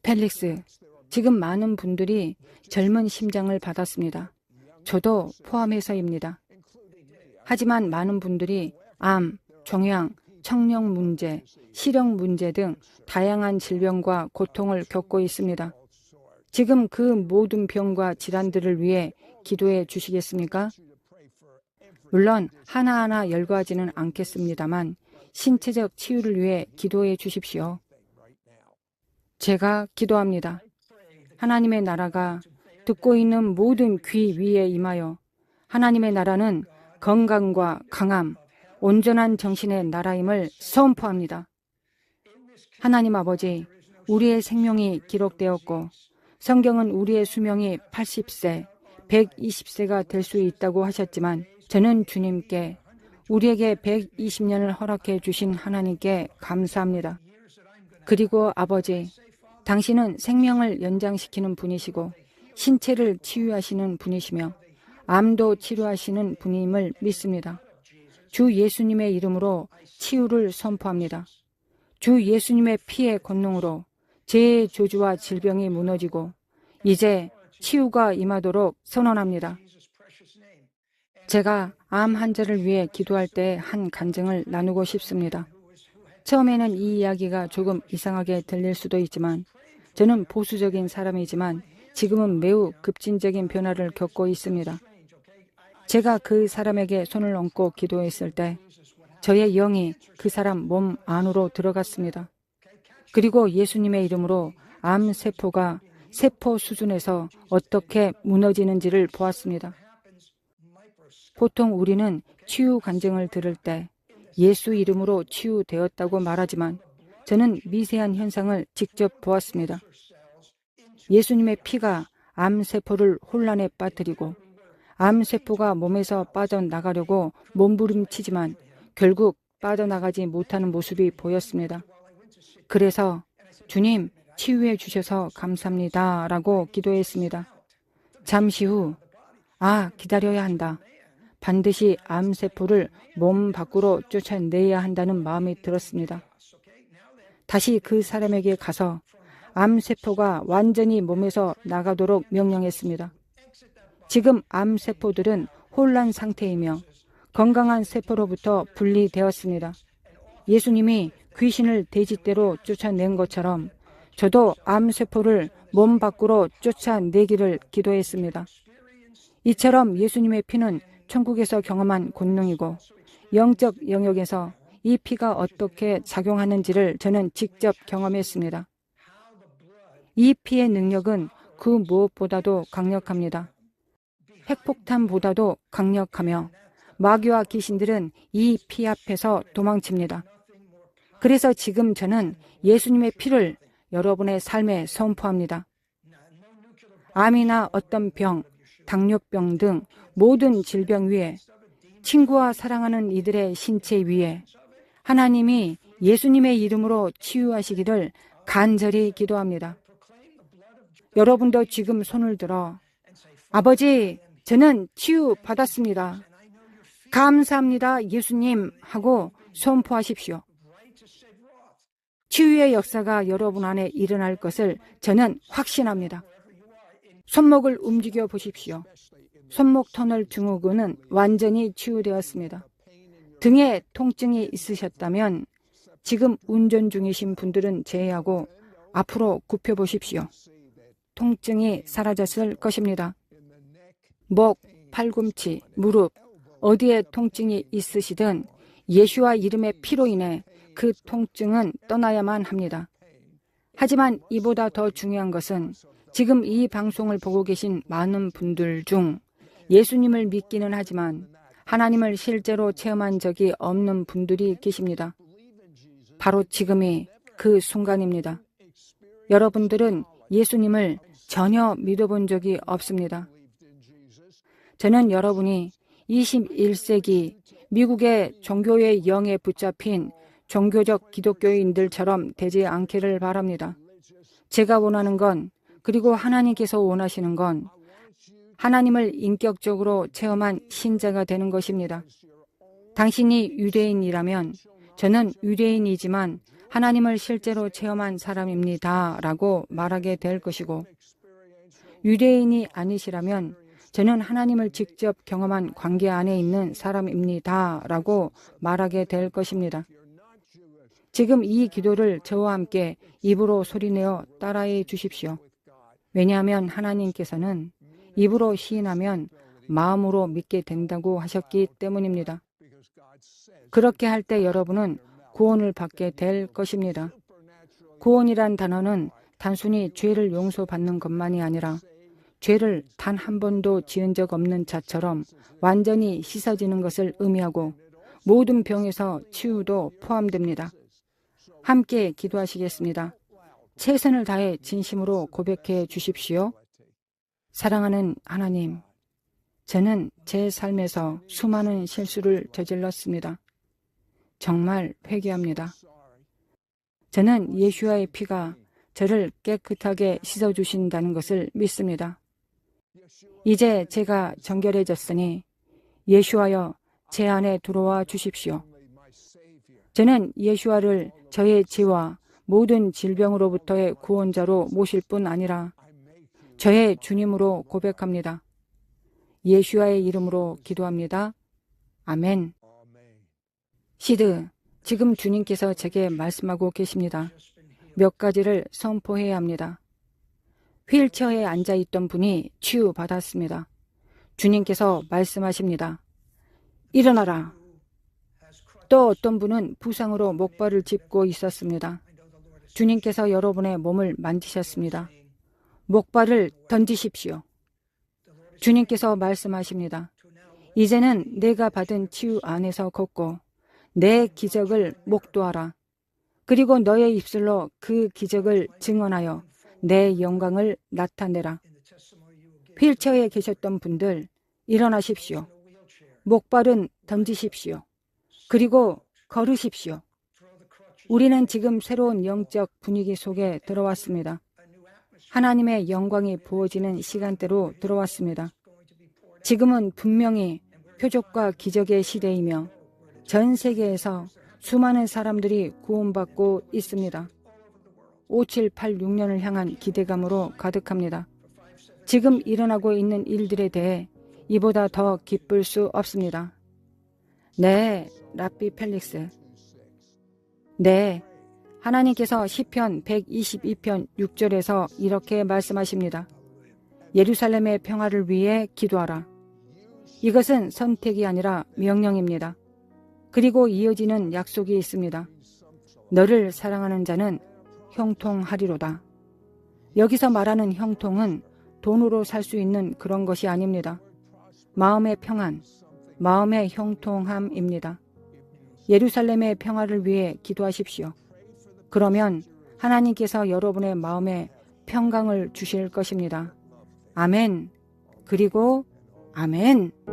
펠릭스, 지금 많은 분들이 젊은 심장을 받았습니다. 저도 포함해서입니다. 하지만 많은 분들이 암, 종양, 청력 문제, 시력 문제 등 다양한 질병과 고통을 겪고 있습니다. 지금 그 모든 병과 질환들을 위해 기도해 주시겠습니까? 물론 하나하나 열거하지는 않겠습니다만 신체적 치유를 위해 기도해 주십시오. 제가 기도합니다. 하나님의 나라가 듣고 있는 모든 귀 위에 임하여 하나님의 나라는 건강과 강함, 온전한 정신의 나라임을 선포합니다. 하나님 아버지, 우리의 생명이 기록되었고 성경은 우리의 수명이 80세, 120세가 될 수 있다고 하셨지만 저는 주님께 우리에게 120년을 허락해 주신 하나님께 감사합니다. 그리고 아버지, 당신은 생명을 연장시키는 분이시고 신체를 치유하시는 분이시며 암도 치료하시는 분임을 믿습니다. 주 예수님의 이름으로 치유를 선포합니다. 주 예수님의 피의 권능으로 죄의 저주와 질병이 무너지고 이제 치유가 임하도록 선언합니다. 제가 암 환자를 위해 기도할 때 한 간증을 나누고 싶습니다. 처음에는 이 이야기가 조금 이상하게 들릴 수도 있지만 저는 보수적인 사람이지만 지금은 매우 급진적인 변화를 겪고 있습니다. 제가 그 사람에게 손을 얹고 기도했을 때 저의 영이 그 사람 몸 안으로 들어갔습니다. 그리고 예수님의 이름으로 암세포가 세포 수준에서 어떻게 무너지는지를 보았습니다. 보통 우리는 치유 간증을 들을 때 예수 이름으로 치유되었다고 말하지만 저는 미세한 현상을 직접 보았습니다. 예수님의 피가 암세포를 혼란에 빠뜨리고 암세포가 몸에서 빠져나가려고 몸부림치지만 결국 빠져나가지 못하는 모습이 보였습니다. 그래서 주님 치유해 주셔서 감사합니다 라고 기도했습니다. 잠시 후 기다려야 한다. 반드시 암세포를 몸 밖으로 쫓아내야 한다는 마음이 들었습니다. 다시 그 사람에게 가서 암세포가 완전히 몸에서 나가도록 명령했습니다. 지금 암세포들은 혼란 상태이며 건강한 세포로부터 분리되었습니다. 예수님이 귀신을 돼지떼로 쫓아낸 것처럼 저도 암세포를 몸 밖으로 쫓아내기를 기도했습니다. 이처럼 예수님의 피는 천국에서 경험한 권능이고 영적 영역에서 이 피가 어떻게 작용하는지를 저는 직접 경험했습니다. 이 피의 능력은 그 무엇보다도 강력합니다. 핵폭탄보다도 강력하며 마귀와 귀신들은 이 피 앞에서 도망칩니다. 그래서 지금 저는 예수님의 피를 여러분의 삶에 선포합니다. 암이나 어떤 병, 당뇨병 등 모든 질병 위에 친구와 사랑하는 이들의 신체 위에 하나님이 예수님의 이름으로 치유하시기를 간절히 기도합니다. 여러분도 지금 손을 들어 아버지, 저는 치유받았습니다. 감사합니다, 예수님 하고 선포하십시오. 치유의 역사가 여러분 안에 일어날 것을 저는 확신합니다. 손목을 움직여 보십시오. 손목 터널 증후군은 완전히 치유되었습니다. 등에 통증이 있으셨다면 지금 운전 중이신 분들은 제외하고 앞으로 굽혀 보십시오. 통증이 사라졌을 것입니다. 목, 팔꿈치, 무릎, 어디에 통증이 있으시든 예수와 이름의 피로 인해 그 통증은 떠나야만 합니다. 하지만 이보다 더 중요한 것은 지금 이 방송을 보고 계신 많은 분들 중 예수님을 믿기는 하지만 하나님을 실제로 체험한 적이 없는 분들이 계십니다. 바로 지금이 그 순간입니다. 여러분들은 예수님을 전혀 믿어본 적이 없습니다. 저는 여러분이 21세기 미국의 종교의 영에 붙잡힌 종교적 기독교인들처럼 되지 않기를 바랍니다. 제가 원하는 건, 그리고 하나님께서 원하시는 건 하나님을 인격적으로 체험한 신자가 되는 것입니다. 당신이 유대인이라면 저는 유대인이지만 하나님을 실제로 체험한 사람입니다 라고 말하게 될 것이고, 유대인이 아니시라면 저는 하나님을 직접 경험한 관계 안에 있는 사람입니다 라고 말하게 될 것입니다. 지금 이 기도를 저와 함께 입으로 소리내어 따라해 주십시오. 왜냐하면 하나님께서는 입으로 시인하면 마음으로 믿게 된다고 하셨기 때문입니다. 그렇게 할 때 여러분은 구원을 받게 될 것입니다. 구원이란 단어는 단순히 죄를 용서받는 것만이 아니라 죄를 단 한 번도 지은 적 없는 자처럼 완전히 씻어지는 것을 의미하고 모든 병에서 치유도 포함됩니다. 함께 기도하시겠습니다. 최선을 다해 진심으로 고백해 주십시오. 사랑하는 하나님, 저는 제 삶에서 수많은 실수를 저질렀습니다. 정말 회개합니다. 저는 예수와의 피가 저를 깨끗하게 씻어주신다는 것을 믿습니다. 이제 제가 정결해졌으니 예수와여 제 안에 들어와 주십시오. 저는 예수와를 저의 죄와 모든 질병으로부터의 구원자로 모실 뿐 아니라 저의 주님으로 고백합니다. 예수와의 이름으로 기도합니다. 아멘. 시드, 지금 주님께서 제게 말씀하고 계십니다. 몇 가지를 선포해야 합니다. 휠체어에 앉아있던 분이 치유받았습니다. 주님께서 말씀하십니다. 일어나라. 또 어떤 분은 부상으로 목발을 짚고 있었습니다. 주님께서 여러분의 몸을 만지셨습니다. 목발을 던지십시오. 주님께서 말씀하십니다. 이제는 내가 받은 치유 안에서 걷고 내 기적을 목도하라. 그리고 너의 입술로 그 기적을 증언하여 내 영광을 나타내라. 휠체어에 계셨던 분들 일어나십시오. 목발은 던지십시오. 그리고 걸으십시오. 우리는 지금 새로운 영적 분위기 속에 들어왔습니다. 하나님의 영광이 부어지는 시간대로 들어왔습니다. 지금은 분명히 표적과 기적의 시대이며 전 세계에서 수많은 사람들이 구원받고 있습니다. 5786년을 향한 기대감으로 가득합니다. 지금 일어나고 있는 일들에 대해 이보다 더 기쁠 수 없습니다. 네, 라삐 펠릭스. 네, 하나님께서 시편 122편 6절에서 이렇게 말씀하십니다. 예루살렘의 평화를 위해 기도하라. 이것은 선택이 아니라 명령입니다. 그리고 이어지는 약속이 있습니다. 너를 사랑하는 자는 형통하리로다. 여기서 말하는 형통은 돈으로 살 수 있는 그런 것이 아닙니다. 마음의 평안, 마음의 형통함입니다. 예루살렘의 평화를 위해 기도하십시오. 그러면 하나님께서 여러분의 마음에 평강을 주실 것입니다. 아멘. 그리고 아멘.